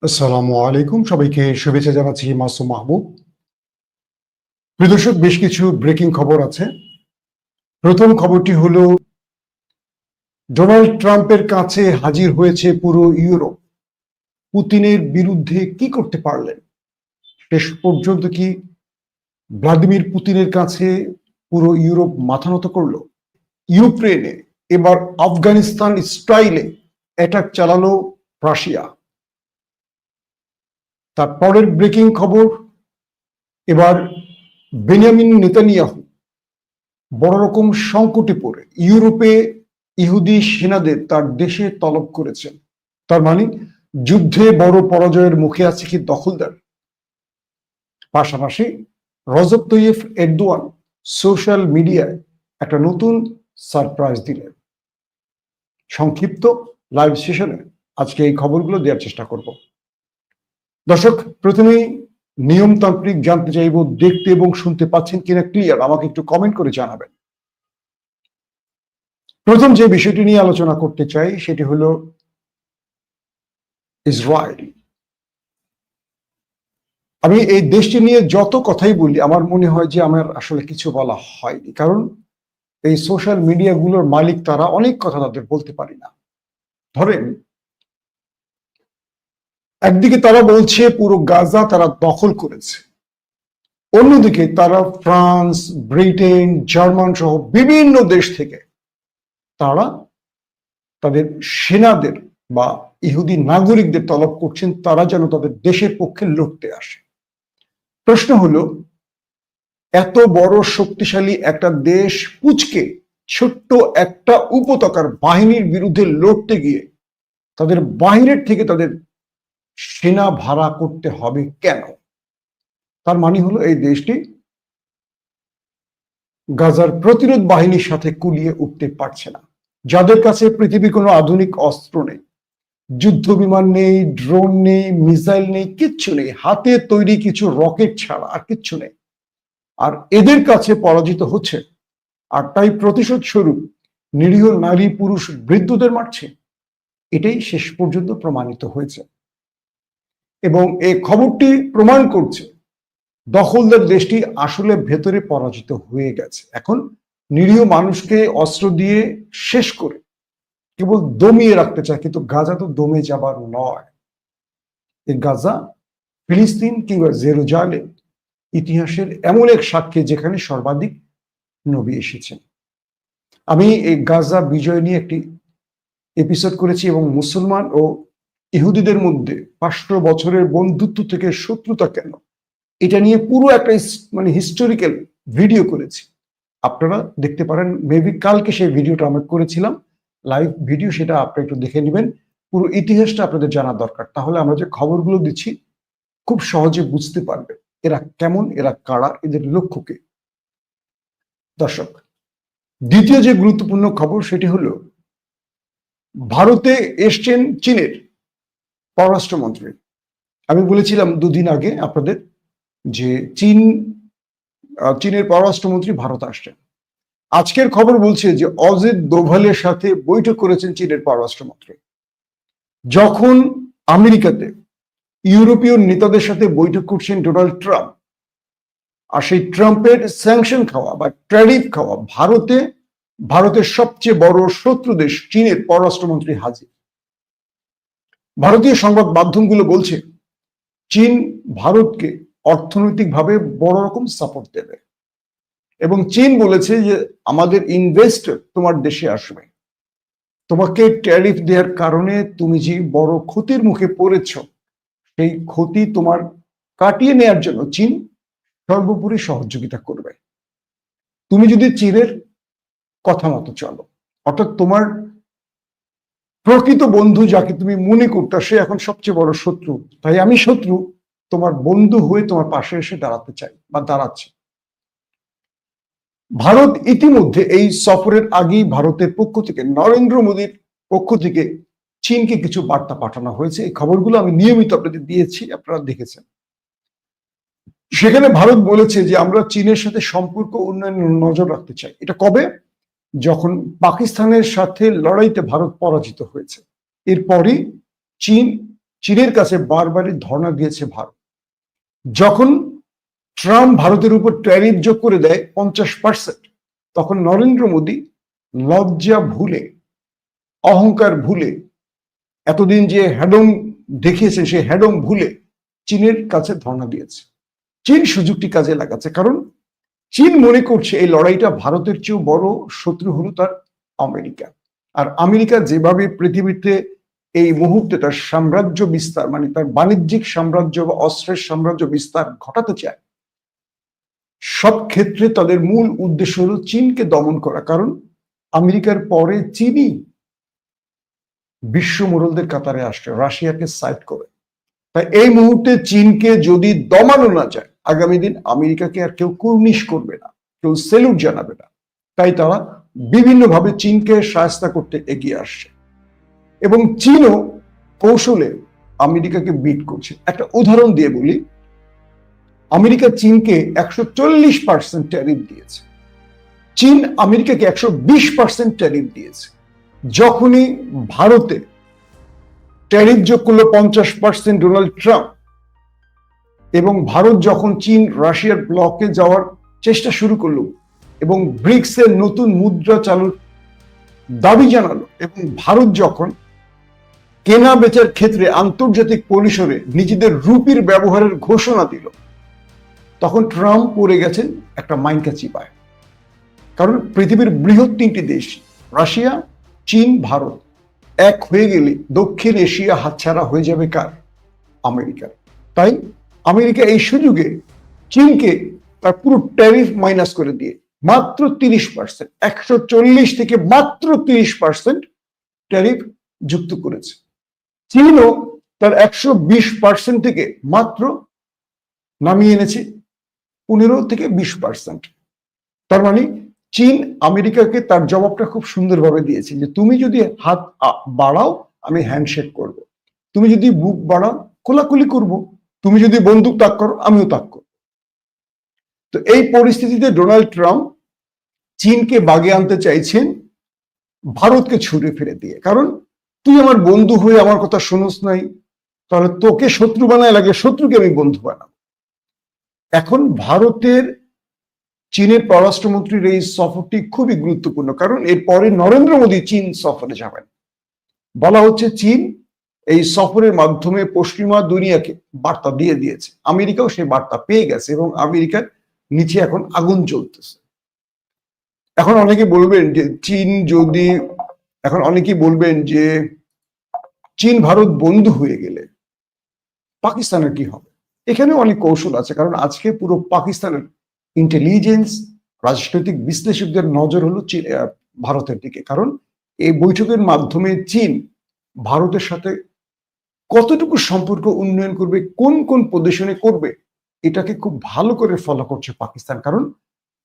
আসসালামু আলাইকুম, সবাইকে শুভেচ্ছা জানাচ্ছি মাসুম মাহবুব। প্রিয় দর্শক, বেশ কিছু ব্রেকিং খবর আছে। প্রথম খবরটি হলো, ডোনাল্ড ট্রাম্পের কাছে হাজির হয়েছে পুরো ইউরোপ। পুতিনের বিরুদ্ধে কি করতে পারলেন? শেষ পর্যন্ত কি ভ্লাদিমির পুতিনের কাছে পুরো ইউরোপ মাথা নত করলো? ইউক্রেনে এবার আফগানিস্তান স্টাইলে অ্যাটাক চালালো রাশিয়া। তারপরের ব্রেকিং খবর, এবার বেনিয়ামিন নেতানিয়াহু বড় রকম সংকটে পড়ে ইউরোপে ইহুদি সেনাদের তার দেশে তলব করেছেন। তার মানে যুদ্ধে বড় পরাজয়ের মুখে আছে কি দখলদার। পাশাপাশি রজব তৈয়ব এরদোয়ান সোশ্যাল মিডিয়ায় একটা নতুন সারপ্রাইজ দিলেন। সংক্ষিপ্ত লাইভ সেশনে আজকে এই খবরগুলো দেওয়ার চেষ্টা করব। দর্শক, প্রথমেই নিয়মতান্ত্রিক জানতে চাইব, দেখতে এবং শুনতে পাচ্ছেন কিনা ক্লিয়ার, আমাকে একটু কমেন্ট করে জানাবেন। প্রথম যে বিষয়টি নিয়ে আলোচনা করতে চাই সেটি হলো ইসরায়েল। আমি এই দেশটি নিয়ে যত কথাই বলি, আমার মনে হয় যে আমার আসলে কিছু বলা হয়নি, কারণ এই সোশ্যাল মিডিয়াগুলোর মালিক তারা, অনেক কথা তাদের বলতে পারি না। ধরেন, একদিকে তারা বলছে পুরো গাজা তারা দখল করেছে, অন্যদিকে তারা ফ্রান্স, ব্রিটেন, জার্মান সহ বিভিন্ন দেশ থেকে তারা তাদের সেনাদের বা ইহুদি নাগরিকদের তলব করছেন, তারা যেন তাদের দেশের পক্ষে লড়তে আসে। প্রশ্ন হলো, এত বড় শক্তিশালী একটা দেশ পুচকে ছোট্ট একটা উপত্যকার বাহিনীর বিরুদ্ধে লড়তে গিয়ে তাদের বাহিরের থেকে তাদের সেনা ভাড়া করতে হবে কেন? তার মানে হলো এই দেশটি গাজার প্রতিরোধ বাহিনীর সাথে কুলিয়ে উঠতে পারছে না, যাদের কাছে পৃথিবীর কোনো আধুনিক অস্ত্র নেই, যুদ্ধ বিমান নেই, ড্রোন নেই, মিসাইল নেই, কিচ্ছু নেই, হাতে তৈরি কিছু রকেট ছাড়া আর কিচ্ছু নেই। আর এদের কাছে পরাজিত হচ্ছে, আর তাই প্রতিশোধ স্বরূপ নিরীহ নারী, পুরুষ, বৃদ্ধদের মারছে। এটাই শেষ পর্যন্ত প্রমাণিত হয়েছে, এবং এই খবরটি প্রমাণ করছে দখলদার দেশটি আসলে ভেতরে পরাজিত হয়ে গেছে। এখন নিরীহ মানুষকে অস্ত্র দিয়ে শেষ করে কেবল দমিয়ে রাখতে চায়, কিন্তু গাজা তো দমে যাবার নয়। এই গাজা, ফিলিস্তিন কিংবা জেরুজালেম ইতিহাসের এমন এক সাক্ষী যেখানে সর্বাধিক নবী এসেছেন। আমি এই গাজা বিজয় নিয়ে একটি এপিসোড করেছি, এবং মুসলমান ও ইহুদিদের মধ্যে 500 বছরের বন্ধুত্ব থেকে শত্রুতা কেন, এটা নিয়ে পুরো একটা হিস্টোরিক্যাল ভিডিও করেছি। আপনারা দেখতে পারেন, মেবি কালকে সেই ভিডিওটা আমরা করেছিলাম, লাইভ ভিডিও, সেটা আপনারা একটু দেখে নেবেন। পুরো ইতিহাসটা আপনাদের জানা দরকার, তাহলে আমরা যে খবরগুলো দিচ্ছি খুব সহজে বুঝতে পারবে এরা কেমন, এরা কারা, এদের লক্ষ্য কি। দর্শক, দ্বিতীয় যে গুরুত্বপূর্ণ খবর সেটি হলো, ভারতে এসছেন চীনের পররাষ্ট্রমন্ত্রী। আমি বলেছিলাম দুদিন আগে আপনাদের যে চীনের পররাষ্ট্রমন্ত্রী ভারত আসছেন। আজকের খবর বলছে যে অজিত দোভালের সাথে বৈঠক করেছেন চীনের পররাষ্ট্রমন্ত্রী। যখন আমেরিকাতে ইউরোপীয় নেতাদের সাথে বৈঠক করছেন ডোনাল্ড ট্রাম্প, আর সেই ট্রাম্পের স্যাংশন খাওয়া বা ট্যারিফ খাওয়া ভারতের সবচেয়ে বড় শত্রু দেশ চীনের পররাষ্ট্রমন্ত্রী হাজির। ভারতীয় সংবাদ মাধ্যমগুলো বলছে চীন ভারতকে অর্থনৈতিকভাবে বড় রকম সাপোর্ট দেবে, এবং চীন বলেছে যে আমাদের ইনভেস্টর তোমার দেশে আসবে, তোমাকে ট্যারিফ দেওয়ার কারণে তুমি যে বড় ক্ষতির মুখে পড়েছ, সেই ক্ষতি তোমার কাটিয়ে নেয়ার জন্য চীন সর্বোপরি সহযোগিতা করবে, তুমি যদি চীনের কথা মতো চলো। অর্থাৎ তোমার প্রকৃত বন্ধু যাকে তুমি মনে করতে, সে এখন সবচেয়ে বড় শত্রু, তাই আমি শত্রু তোমার বন্ধু হয়ে তোমার পাশে এসে দাঁড়াতে চাই বা দাঁড়াচ্ছি। ভারত ইতিমধ্যে এই সফরের আগেই ভারতের পক্ষ থেকে, নরেন্দ্র মোদীর পক্ষ থেকে চীনকে কিছু বার্তা পাঠানো হয়েছে। এই খবরগুলো আমি নিয়মিত আপনাদের দিয়েছি, আপনারা দেখেছেন। সেখানে ভারত বলেছে যে আমরা চীনের সাথে সম্পর্ক উন্নয়নের নজর রাখতে চাই। এটা কবে? যখন পাকিস্তানের সাথে লড়াইতে ভারত পরাজিত হয়েছে, এরপরই চীন চীনের কাছে বারবারই ধর্ণা দিয়েছে ভারত। যখন ট্রাম্প ভারতের উপর ট্যারিফ যোগ করে দেয় 50%, তখন নরেন্দ্র মোদী লজ্জা ভুলে, অহংকার ভুলে, এতদিন যে হ্যাডম দেখিয়েছে সে হ্যাডম ভুলে চীনের কাছে ধর্ণা দিয়েছে। চীন সুযোগটি কাজে লাগাচ্ছে, কারণ চীন মনে করছে এই লড়াইটা ভারতের চেয়েও বড় শত্রু হলো তার আমেরিকা। আর আমেরিকা যেভাবে পৃথিবীতে এই মুহূর্তে তার সাম্রাজ্য বিস্তার, মানে তার বাণিজ্যিক সাম্রাজ্য বা অস্ত্রের সাম্রাজ্য বিস্তার ঘটাতে চায়, সব ক্ষেত্রে তাদের মূল উদ্দেশ্য হলো চীনকে দমন করা। কারণ আমেরিকার পরে চীনই বিশ্ব মোড়লদের কাতারে আসছে, রাশিয়াকে সাইড করে। তাই এই মুহূর্তে চীনকে যদি দমানো না যায়, আগামী দিন আমেরিকাকে আর কেউ কুর্নিশ করবে না, কেউ সেলুট জানাবে না। তাই তারা বিভিন্নভাবে চীনকে সহায়তা করতে এগিয়ে আসছে এবং চীনও কৌশলে আমেরিকাকে বিট করছে। একটা উদাহরণ দিয়ে বলি, আমেরিকা চীনকে 140% ট্যারিফ দিয়েছে, চীন আমেরিকাকে 120% ট্যারিফ দিয়েছে। যখনই ভারতে ট্যারিফ যোগ করলো 50% ডোনাল্ড ট্রাম্প, এবং ভারত যখন চীন রাশিয়ার ব্লকে যাওয়ার চেষ্টা শুরু করলো এবং ব্রিক্সের নতুন মুদ্রা চালুর দাবি জানালো, এবং ভারত যখন কেনা বেচার ক্ষেত্রে আন্তর্জাতিক পরিসরে নিজেদের রুপির ব্যবহারের ঘোষণা দিল, তখন ট্রাম্প পড়ে গেছেন একটা মাইনকা চিপায়। কারণ পৃথিবীর বৃহৎ তিনটি দেশ রাশিয়া, চীন, ভারত এক হয়ে গেলে দক্ষিণ এশিয়া হাতছাড়া হয়ে যাবে কার? আমেরিকার। তাই আমেরিকা এই সুযোগে চীনকে তার পুরো ট্যারিফ মাইনাস করে দিয়ে মাত্র 30%, 140 থেকে মাত্র 30% ট্যারিফ যুক্ত করেছে। চীনও তার 120% থেকে মাত্র নামিয়ে এনেছে 15 থেকে 20%। তার মানে চীন আমেরিকাকে তার জবাবটা খুব সুন্দরভাবে দিয়েছে যে তুমি যদি হাত বাড়াও আমি হ্যান্ডশেক করব, তুমি যদি বুক বাড়াও কোলাকুলি করব, তুমি যদি বন্দুক তাক করো আমিও তাক করব। তো এই পরিস্থিতিতে ডোনাল্ড ট্রাম্প চীনকে বাগে আনতে চাইছেন ভারতকে ছুড়ে ফেলে দিয়ে। কারণ তুই আমার বন্ধু হয়ে আমার কথা শুনোস নাই, তাহলে তোকে শত্রু বানায় লাগে, শত্রুকে আমি বন্ধু বানাবো। এখন ভারতের চীনের পররাষ্ট্রমন্ত্রীর এই সফরটি খুবই গুরুত্বপূর্ণ, কারণ এরপরে নরেন্দ্র মোদী চীন সফরে যাবেন। বলা হচ্ছে চীন এই সফরের মাধ্যমে পশ্চিমা দুনিয়াকে বার্তা দিয়ে দিয়েছে, আমেরিকাও সেই বার্তা পেয়ে গেছে এবং আমেরিকার নিচে এখন আগুন জ্বলতেছে। এখন অনেকে বলবেন যে চীন ভারত বন্ধু হয়ে গেলে পাকিস্তানের কি হবে? এখানেও অনেক কৌশল আছে, কারণ আজকে পুরো পাকিস্তানের ইন্টেলিজেন্স, রাজনৈতিক বিশ্লেষকদের নজর হলো ভারতের দিকে। কারণ এই বৈঠকের মাধ্যমে চীন ভারতের সাথে কতটুকু সম্পর্ক উন্নয়ন করবে, কোন কোন পজিশনে করবে, এটাকে খুব ভালো করে ফলো করছে পাকিস্তান। কারণ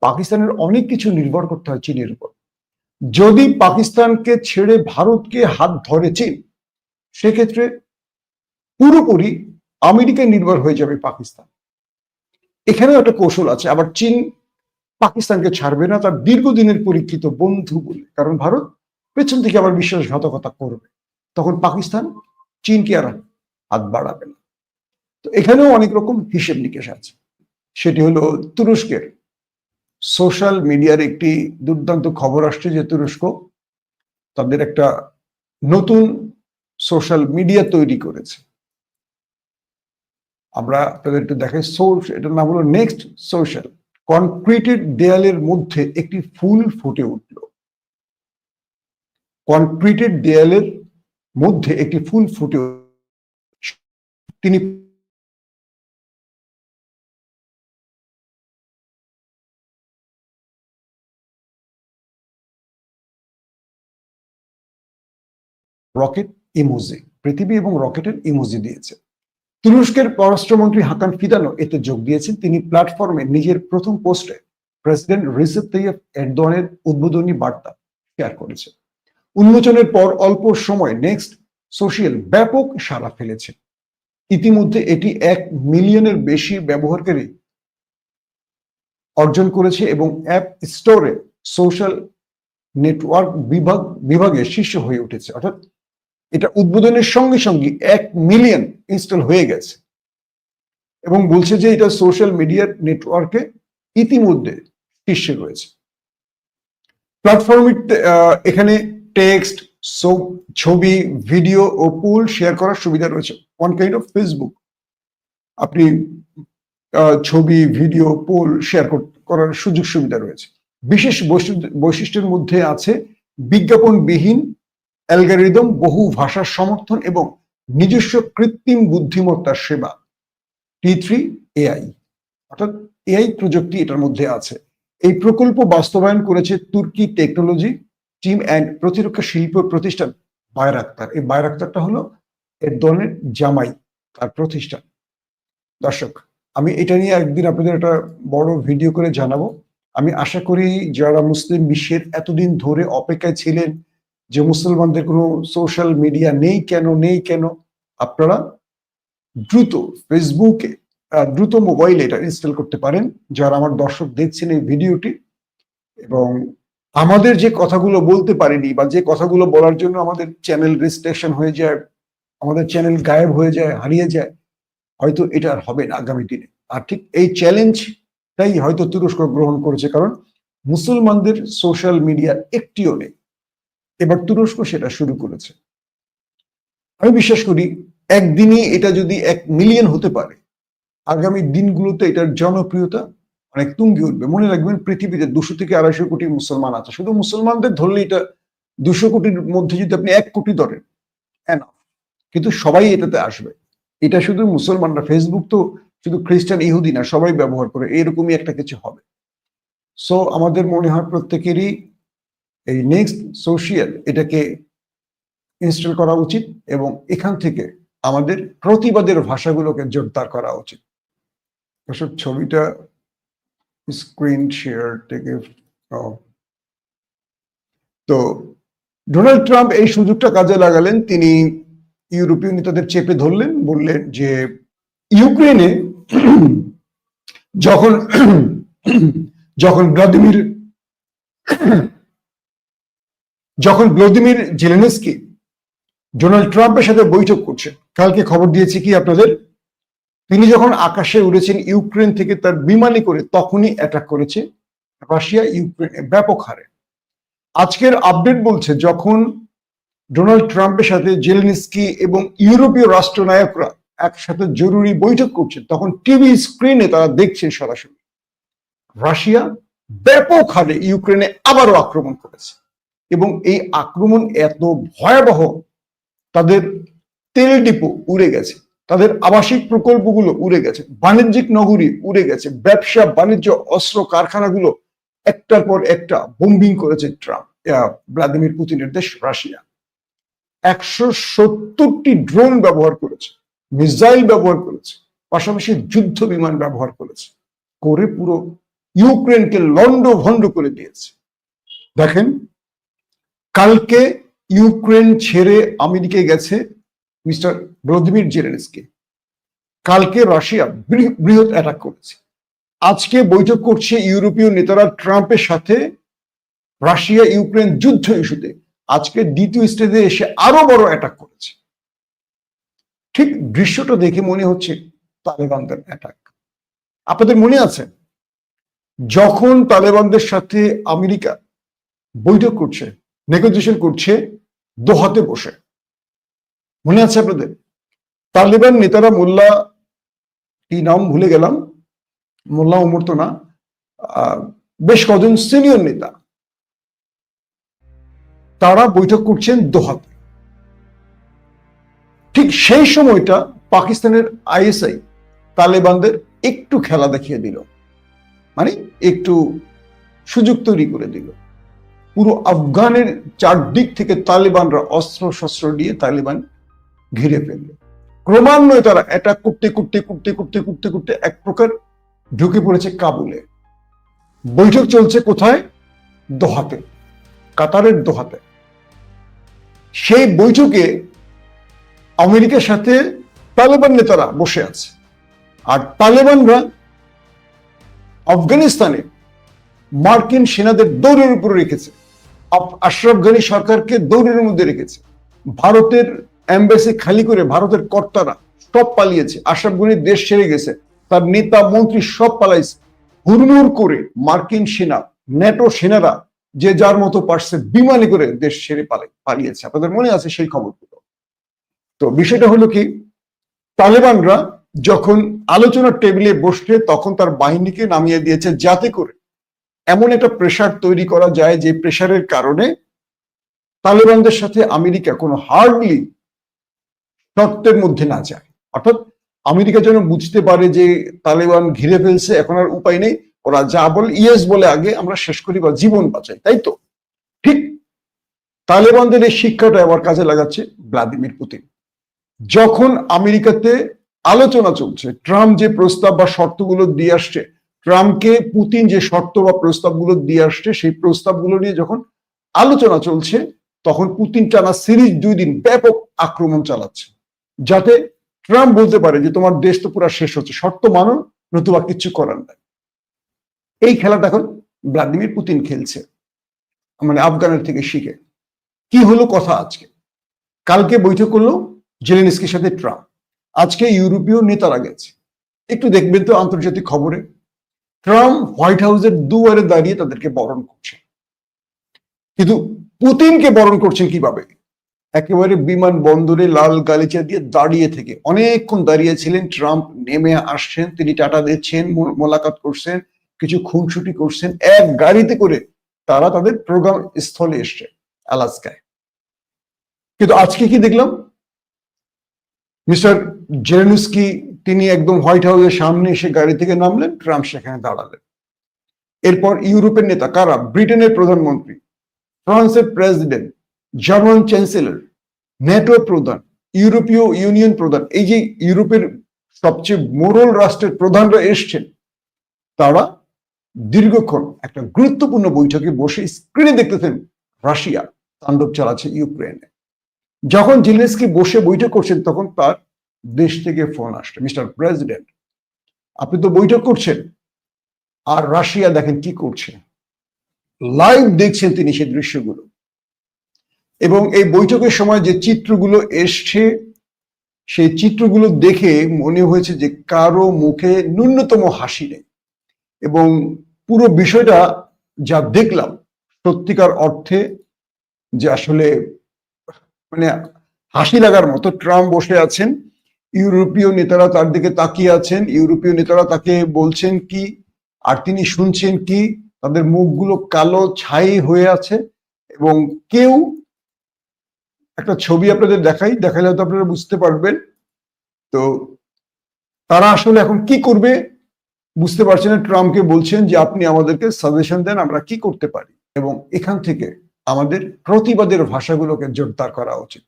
পাকিস্তানের অনেক কিছু নির্ভর করতে হয় চীনের উপর। যদি পাকিস্তানকে ছেড়ে ভারতকে হাত ধরে চীন, সেক্ষেত্রে পুরোপুরি আমেরিকায় নির্ভর হয়ে যাবে পাকিস্তান। এখানেও একটা কৌশল আছে। আবার চীন পাকিস্তানকে ছাড়বে না তার দীর্ঘদিনের পরীক্ষিত বন্ধু বলে, কারণ ভারত পেছন থেকে আবার বিশ্বাসঘাতকতা করবে, তখন পাকিস্তান চীনকে আর হাত বাড়াবে না। তো এখানেও অনেক রকম হিসেব নিকেশ আছে। সেটি হলো তুরস্কের সোশ্যাল মিডিয়ার একটি দুর্দান্ত খবর আসছে যে তুরস্ক তাদের একটা নতুন সোশ্যাল মিডিয়া তৈরি করেছে। আমরা আপনাদের একটু দেখাই, এটার নাম হলো নেক্সট সোশ্যাল। কনক্রিটেড দেয়ালের মধ্যে একটি ফুল ফুটে উঠল, কনক্রিটেড দেয়ালের মধ্যে একটি ফুল ফুটে তিনি রকেট ইমোজি, পৃথিবী এবং রকেটের ইমোজি দিয়েছে। তুরস্কের পররাষ্ট্রমন্ত্রী হাকান ফিদানও এতে যোগ দিয়েছেন। তিনি প্ল্যাটফর্মে নিজের প্রথম পোস্টে প্রেসিডেন্ট রিসেপ তাইয়েপ এরদোয়ানের উদ্বোধনী বার্তা শেয়ার করেছে। উন্মোচনের পর অল্প সময় নেক্সট সোশ্যাল ব্যাপক সাড়া ফেলেছে। ইতিমধ্যে এটি 1 মিলিয়নের বেশি ব্যবহারকারী অর্জন করেছে এবং অ্যাপ স্টোরে সোশ্যাল নেটওয়ার্ক বিভাগে শীর্ষ হয়ে উঠেছে। অর্থাৎ এটা উদ্বোধনের সঙ্গে সঙ্গে 1 মিলিয়ন ইনস্টল হয়ে গেছে এবং বলছে যে এটা সোশ্যাল মিডিয়ার নেটওয়ার্কে ইতিমধ্যে শীর্ষে রয়েছে। প্ল্যাটফর্মে এখানে টেক্সট, ছবি, ভিডিও ও পোল শেয়ার করার সুবিধা রয়েছে। One kind of Facebook. আপনি ছবি, ভিডিও, পোল শেয়ার করার সুযোগ সুবিধা রয়েছে। বিশেষ বৈশিষ্ট্যের মধ্যে আছে বিজ্ঞাপনবিহীন অ্যালগরিদম, বহু ভাষার সমর্থন এবং নিজস্ব কৃত্রিম বুদ্ধিমত্তার সেবা। T3 AI, অর্থাৎ এআই প্রযুক্তি এটার মধ্যে আছে। এই প্রকল্প বাস্তবায়ন করেছে তুর্কি টেকনোলজি টিম অ্যান্ড প্রতিরক্ষা শিল্প প্রতিষ্ঠান বায়রাক্তার। এই বায়রাক্তারটা হলো এরদোয়ানের জামাই, তার প্রতিষ্ঠান। দর্শক, আমি এটা নিয়ে একদিন আপনাদের একটা বড় ভিডিও করে জানাবো। আমি আশা করি যারা মুসলিম বিশ্বের এতদিন ধরে অপেক্ষায় ছিলেন যে মুসলমানদের কোনো সোশ্যাল মিডিয়া নেই কেন, আপনারা দ্রুত ফেসবুকে দ্রুত মোবাইলে এটা ইনস্টল করতে পারেন, যারা আমার দর্শক দেখছেন এই ভিডিওটি। এবং আমাদের যে কথাগুলো বলতে পারিনি বা যে কথাগুলো বলার জন্য আমাদের চ্যানেল রেজিস্ট্রেশন হয়ে যায়, আমাদের চ্যানেল গায়েব হয়ে যায়, হারিয়ে যায়, হয়তো এটা আর হবে না আগামী দিনে। আর ঠিক এই চ্যালেঞ্জটাই হয়তো তুরস্ক গ্রহণ করেছে, কারণ মুসলমানদের সোশ্যাল মিডিয়া একটিও নেই। এবার তুরস্ক সেটা শুরু করেছে। আমি বিশ্বাস করি একদিনই এটা যদি 1 মিলিয়ন হতে পারে, আগামী দিনগুলোতে এটার জনপ্রিয়তা অনেক তুঙ্গে উঠবে। মনে রাখবেন, পৃথিবীতে 200 থেকে 250 কোটি মুসলমান আছে। শুধু মুসলমানদের ধরলে এটা 200 কোটির মধ্যে যদি আপনি 1 কোটি ধরেন, কিন্তু সবাই এটাতে আসবে। এটা শুধু মুসলমান না, ফেসবুক তো শুধু খ্রিস্টান ইহুদি না, সবাই ব্যবহার করে, এরকমই একটা কিছু হবে। সো আমাদের মনে হয় প্রত্যেকেরই এই নেক্সট সোশিয়াল এটাকে ইনস্টল করা উচিত এবং এখান থেকে আমাদের প্রতিবাদের ভাষাগুলোকে জোরদার করা উচিত। দর্শক, ছবিটা স্ক্রিন শেয়ার থেকে তো ডোনাল্ড ট্রাম্প এই সুযোগটা কাজে লাগালেন। তিনি ইউরোপীয় নেতাদের চেপে ধরলেন, বললেন যে ইউক্রেনে যখন যখন ভ্লাদিমির জেলেনস্কি ডোনাল্ড ট্রাম্পের সাথে বৈঠক করছেন, কালকে খবর দিয়েছি কি আপনাদের, তিনি যখন আকাশে উড়েছেন ইউক্রেন থেকে তার বিমানে করে, তখনই অ্যাটাক করেছে রাশিয়া ইউক্রেনে ব্যাপক হারে। আজকের আপডেট বলছে যখন ডোনাল্ড ট্রাম্পের সাথে জেলেনস্কি এবং ইউরোপীয় রাষ্ট্রনায়করা একসাথে জরুরি বৈঠক করছেন, তখন টিভি স্ক্রিনে তারা দেখছেন সরাসরি রাশিয়া ব্যাপক হারে ইউক্রেনে আবারও আক্রমণ করেছে। এবং এই আক্রমণ এত ভয়াবহ, তাদের তেল ডিপো উড়ে গেছে, তাদের আবাসিক প্রকল্পগুলো উড়ে গেছে, বাণিজ্যিক নগরী উড়ে গেছে, ব্যবসা বাণিজ্য, অস্ত্র কারখানাগুলো একটার পর একটা বোম্বিং করেছে ভ্লাদিমির পুতিনের দেশ রাশিয়া। 170টি ড্রোন ব্যবহার করেছে, মিসাইল ব্যবহার করেছে, পাশাপাশি যুদ্ধ বিমান ব্যবহার করেছে, করে পুরো ইউক্রেনকে লন্ডভন্ড করে দিয়েছে। দেখেন, কালকে ইউক্রেন ছেড়ে আমেরিকায় গেছে মিস্টার ভ্লাদিমির জেলেনস্কি। কালকে রাশিয়া বৃহৎ অ্যাটাক করেছে। আজকে বৈঠক করছে ইউরোপীয় নেতারা ট্রাম্পের সাথে রাশিয়া ইউক্রেন যুদ্ধ ইস্যুতে। আজকে দ্বিতীয় স্টেজে এসে আরো বড় অ্যাটাক করেছে। ঠিক দৃশ্যটা দেখে মনে হচ্ছে তালেবানদের অ্যাটাক। আপনাদের মনে আছে যখন তালেবানদের সাথে আমেরিকা বৈঠক করছে, নেগোসিয়েশন করছে দোহাতে বসে, মনে আছে আপনাদের? তালেবান নেতারা, মোল্লা, কি নাম ভুলে গেলাম, মোল্লা ওমর তো না, বেশ কজন সিনিয়র নেতা, তারা বৈঠক করছেন দোহাতে। ঠিক সেই সময়টা পাকিস্তানের আইএসআই তালেবানদের একটু খেলা দেখিয়ে দিল, মানে একটু সুযোগ তৈরি করে দিল। পুরো আফগানের চারদিক থেকে তালেবানরা অস্ত্র শস্ত্র দিয়ে তালেবান ঘিরে ফেলল। ক্রমান্বয়ে তারা অ্যাটাক করতে করতে করতে করতে করতে করতে এক প্রকার ঢুকে পড়েছে কাবুলে। বৈঠক চলছে কোথায়? দোহাতে, কাতারের দোহাতে। সেই বৈঠকে আমেরিকার সাথে তালেবান নেতারা বসে আছে, আর তালেবানরা আফগানিস্তানে মার্কিন সেনাদের দৌড়ের উপরে রেখেছে, আশরাফ গানি সরকারকে দৌড়ের মধ্যে রেখেছে। ভারতের এম্বাসি খালি করে ভারতের কর্তারা সব পালিয়েছে, আশরাফ গনি দেশ ছেড়ে গেছে, তার নেতা মন্ত্রী সব পালাইছে। হুড়মুড় করে মার্কিন সেনা, ন্যাটো সেনারা যে যার মতো পারছে বিমানে করে দেশ ছেড়ে পালিয়েছে। আপনাদের মনে আছে সেই খবরগুলো? তো বিষয়টা হলো কি, তালেবানরা যখন আলোচনার টেবিলে বসছে তখন তার বাহিনীকে নামিয়ে দিয়েছে, যাতে করে এমন একটা প্রেসার তৈরি করা যায় যে প্রেসারের কারণে তালেবানদের সাথে আমেরিকা কোনো হার্ডলি শর্তের মধ্যে না যায়। অর্থাৎ আমেরিকা যেন বুঝতে পারে যে তালেবান ঘিরে ফেলছে, এখন আর উপায় নেই, ওরা যা বলে ইয়েস বলে আগে আমরা শেষ করি বা জীবন বাঁচাই, তাই তো? ঠিক তালেবানদের এই শিক্ষাটা আবার কাজে লাগাচ্ছে ভ্লাদিমির পুতিন। যখন আমেরিকাতে আলোচনা চলছে, ট্রাম্প যে প্রস্তাব বা শর্তগুলো দিয়ে আসছে, ট্রাম্পকে পুতিন যে শর্ত বা প্রস্তাবগুলো দিয়ে আসছে, সেই প্রস্তাবগুলো নিয়ে যখন আলোচনা চলছে, তখন পুতিন টানা সিরিজ 2 দিন ব্যাপক আক্রমণ চালাচ্ছে, যাতে ট্রাম্প বলতে পারে যে তোমার দেশ তো পুরো শেষ হচ্ছে, শর্ত মানো, নতুবা কিচ্ছু করার নাই। এই খেলাটা এখন ভ্লাদিমির পুতিন খেলছে, মানে আফগানের থেকে শিখে। কি হলো কথা আজকে? কালকে বৈঠক করলো জেলেনস্কির সাথে ট্রাম্প, আজকে ইউরোপীয় নেতারা গেছে। একটু দেখবেন তো আন্তর্জাতিক খবরে, ট্রাম্প হোয়াইট হাউসের দুয়ারে দাঁড়িয়ে তাদেরকে বরণ করছে, কিন্তু পুতিনকে বরণ করছেন কিভাবে? একেবারে বিমান বন্দরে লাল গালিচা দিয়ে দাঁড়িয়ে থেকে অনেকক্ষণ দাঁড়িয়েছিলেন। ট্রাম্প নেমে আসছেন, তিনি টাটা দিচ্ছেন, মোলাকাত করছেন, কিছু খুনসুটি করছেন, এক গাড়িতে করে তারা তাদের প্রোগ্রাম স্থলে এসছে আলাস্কায়। কিন্তু আজকে কি দেখলাম, মিস্টার জেলেনস্কি তিনি একদম হোয়াইট হাউসের সামনে এসে গাড়ি থেকে নামলেন, ট্রাম্প সেখানে দাঁড়ালেন। এরপর ইউরোপের নেতা কারা? ব্রিটেনের প্রধানমন্ত্রী, ফ্রান্সের প্রেসিডেন্ট, জার্মান চ্যান্সেলর, ন্যাটো প্রধান, ইউরোপীয় ইউনিয়ন প্রধান, এই যে ইউরোপের সবচেয়ে মোড়ল রাষ্ট্রের প্রধানরা এসছেন, তারা দীর্ঘক্ষণ একটা গুরুত্বপূর্ণ বৈঠকে বসে স্ক্রিনে দেখতেছেন রাশিয়া তাণ্ডব চালাচ্ছে ইউক্রেনে। যখন জেলেনস্কি বসে বৈঠক করছেন, তখন তার দেশ থেকে ফোন আসছে, মিস্টার প্রেসিডেন্ট আপনি তো বৈঠক করছেন, আর রাশিয়া দেখেন কি করছে, লাইভ দেখছেন তিনি সেই দৃশ্যগুলো। এবং এই বৈঠকের সময় যে চিত্রগুলো এসছে, সেই চিত্রগুলো দেখে মনে হয়েছে যে কারো মুখে ন্যূনতম হাসি নেই। এবং পুরো বিষয়টা যা দেখলাম, সত্যিকার অর্থে যে আসলে মানে হাসি লাগার মতো। ট্রাম্প বসে আছেন, ইউরোপীয় নেতারা তার দিকে তাকিয়ে আছেন, ইউরোপীয় নেতারা তাকে বলছেন কি আর তিনি শুনছেন কি, তাদের মুখগুলো কালো ছাই হয়ে আছে। এবং কেউ, একটা ছবি আপনাদের দেখাইলে হয়তো আপনারা বুঝতে পারবেন। তো তারা আসলে এখন কি করবে বুঝতে পারছেন না। ট্রাম্পকে বলছেন যে আপনি আমাদেরকে সাজেশন দেন আমরা কি করতে পারি, এবং এখান থেকে আমাদের প্রতিবাদের ভাষাগুলোকে জোরদার করা উচিত।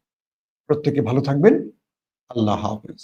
প্রত্যেকে ভালো থাকবেন। আল্লাহ হাফেজ।